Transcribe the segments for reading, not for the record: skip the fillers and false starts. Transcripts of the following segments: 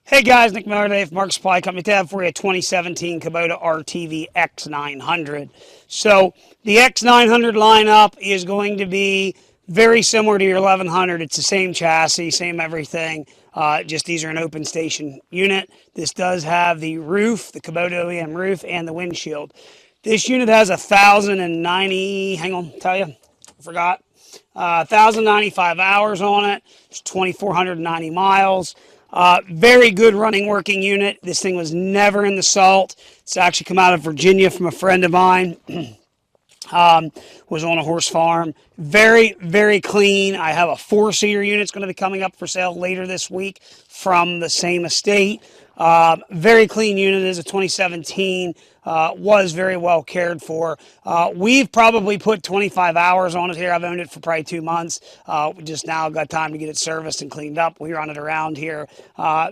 Hey guys, Nick Miller today from Mark Supply Company. To have for you a 2017 Kubota RTV-X900. So the X900 lineup is going to be very similar to your 1100. It's the same chassis, same everything. Just these are an open station unit. This does have the roof, the Kubota OEM roof, and the windshield. This unit has 1,090. Hang on, tell you, I forgot. 1,095 hours on it. It's 2,490 miles. Very good running working unit. This thing was never in the salt. It's actually come out of Virginia from a friend of mine. Was on a horse farm. Very, very clean. I have a 4-seater unit. It's going to be coming up for sale later this week from the same estate. Very clean unit. It is a 2017. Was very well cared for. We've probably put 25 hours on it here. I've owned it for probably 2 months. We just now got time to get it serviced and cleaned up. We run it around here.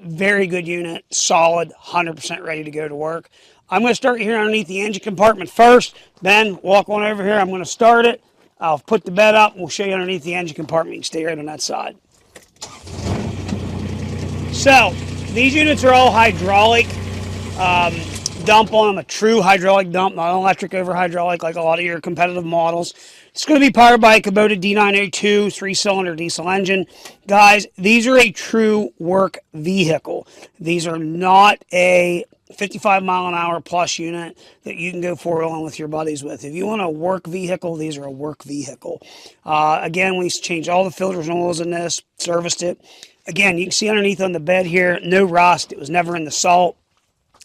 Very good unit, solid, 100% ready to go to work. I'm going to start here underneath the engine compartment first. Then walk on over here. I'm going to start it. I'll put the bed up. We'll show you underneath the engine compartment. You can stay right on that side. So these units are all hydraulic. Dump on them, a true hydraulic dump, not an electric over hydraulic like a lot of your competitive models. It's going to be powered by a Kubota D902 3-cylinder diesel engine. Guys, these are a true work vehicle. These are not a 55-mile-an-hour plus unit that you can go four-wheeling with your buddies with. If you want a work vehicle, these are a work vehicle. Again, we changed all the filters and oils in this, serviced it. Again, you can see underneath on the bed here, no rust. It was never in the salt.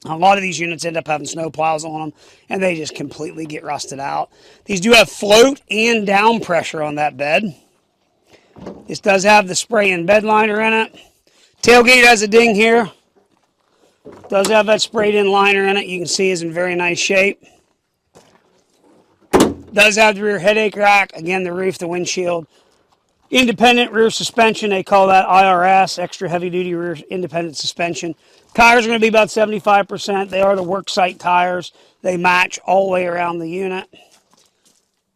A lot of these units end up having snow plows on them, and they just completely get rusted out. These do have float and down pressure on that bed. This does have the spray and bed liner in it. Tailgate has a ding here. Does have that sprayed in liner in it. You can see it's in very nice shape. Does have the rear headache rack. Again, the roof, the windshield. Independent rear suspension, they call that IRS, extra heavy duty rear independent suspension. Tires are going to be about 75%. They are the work site tires. They match all the way around the unit.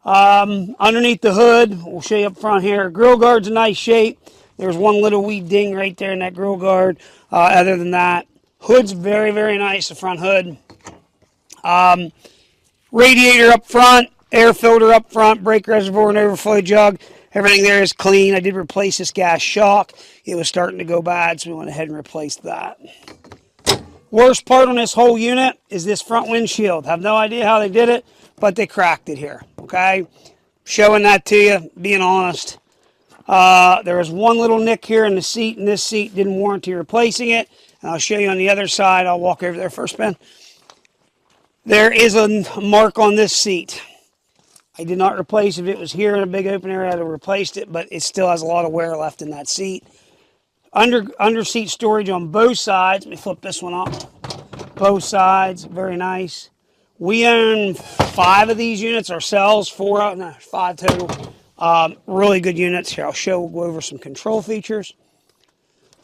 Underneath the hood, we'll show you up front here. Grill guard's in nice shape. There's one little wee ding right there in that grill guard. Other than that, hood's very, very nice, the front hood. Radiator up front, air filter up front, brake reservoir and overflow jug. Everything there is clean. I did replace this gas shock. It was starting to go bad, so we went ahead and replaced that. Worst part on this whole unit is this front windshield. Have no idea how they did it, but they cracked it here, okay? Showing that to you, being honest. There was one little nick here in the seat, and this seat didn't warranty replacing it. And I'll show you on the other side. I'll walk over there first, Ben. There is a mark on this seat. I did not replace it. If it was here in a big open area, I'd have replaced it, but it still has a lot of wear left in that seat. Under seat storage on both sides. Let me flip this one up. Both sides, very nice. We own 5 of these units ourselves, 5 total. Really good units. Here, we'll go over some control features.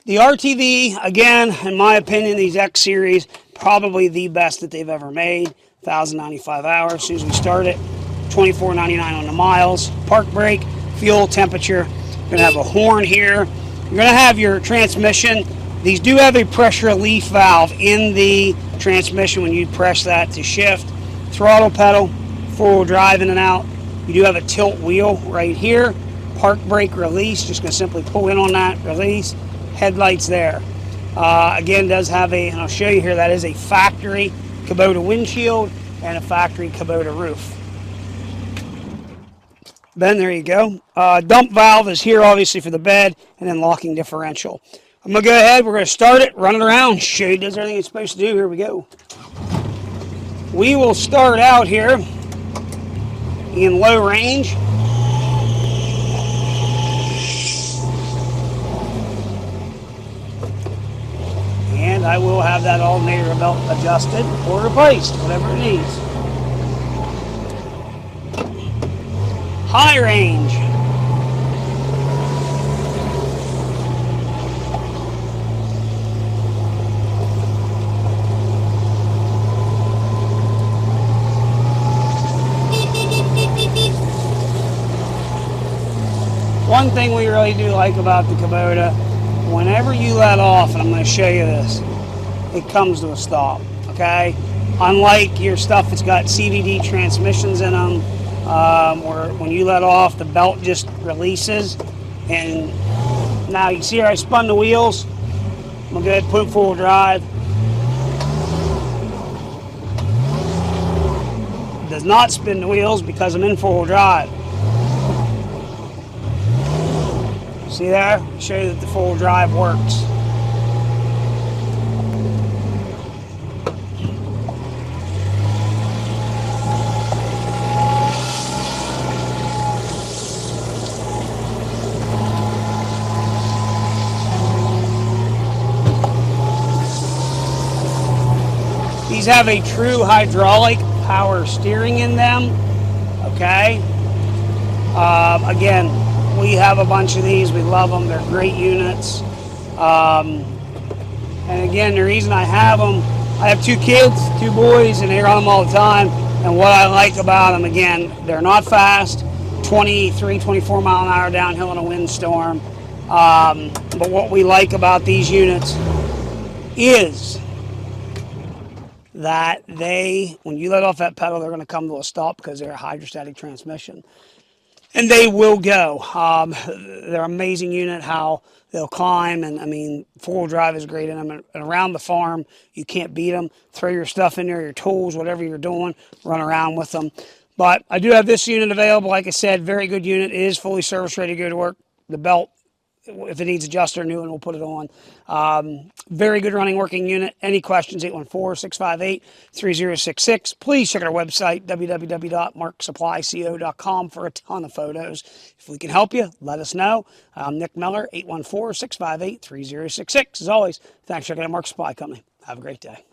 The RTV, again, in my opinion, these X series, probably the best that they've ever made. 1,095 hours. As soon as we start it, 24.99 on the miles. Park brake, fuel, temperature. You're going to have a horn here. You're going to have your transmission. These do have a pressure relief valve in the transmission when you press that to shift. Throttle pedal, 4-wheel drive in and out. You do have a tilt wheel right here. Park brake release, just going to simply pull in on that, release. Headlights there. Again, does have and I'll show you here, that is a factory Kubota windshield and a factory Kubota roof. Ben, there you go. Dump valve is here, obviously, for the bed, and then locking differential. I'm going to go ahead. We're going to start it, run it around, show you it does everything it's supposed to do. Here we go. We will start out here in low range. And I will have that alternator belt adjusted or replaced, whatever it needs. High range. One thing we really do like about the Kubota, whenever you let off, and I'm going to show you this, it comes to a stop, okay? Unlike your stuff that's got CVD transmissions in them, where when you let off, the belt just releases. And now you see how I spun the wheels? I'm going to go ahead and put it full drive. It does not spin the wheels because I'm in full drive. See there? I'll show you that the full drive works. These have a true hydraulic power steering in them, okay? Again, we have a bunch of these. We love them. They're great units. And again, the reason I have them, I have 2 kids, 2 boys, and they're on them all the time. And what I like about them, again, they're not fast, 23, 24 mile an hour downhill in a windstorm. But what we like about these units is that when you let off that pedal, they're going to come to a stop because they're a hydrostatic transmission. And they will go. They're an amazing unit, how they'll climb. And, I mean, four-wheel drive is great in them. And around the farm, you can't beat them. Throw your stuff in there, your tools, whatever you're doing, run around with them. But I do have this unit available. Like I said, very good unit. It is fully service ready to go to work. The belt, if it needs adjuster, new one, we'll put it on. Very good running, working unit. Any questions, 814-658-3066. Please check out our website, www.marksupplyco.com, for a ton of photos. If we can help you, let us know. I'm Nick Miller, 814-658-3066. As always, thanks for checking out Mark Supply Company. Have a great day.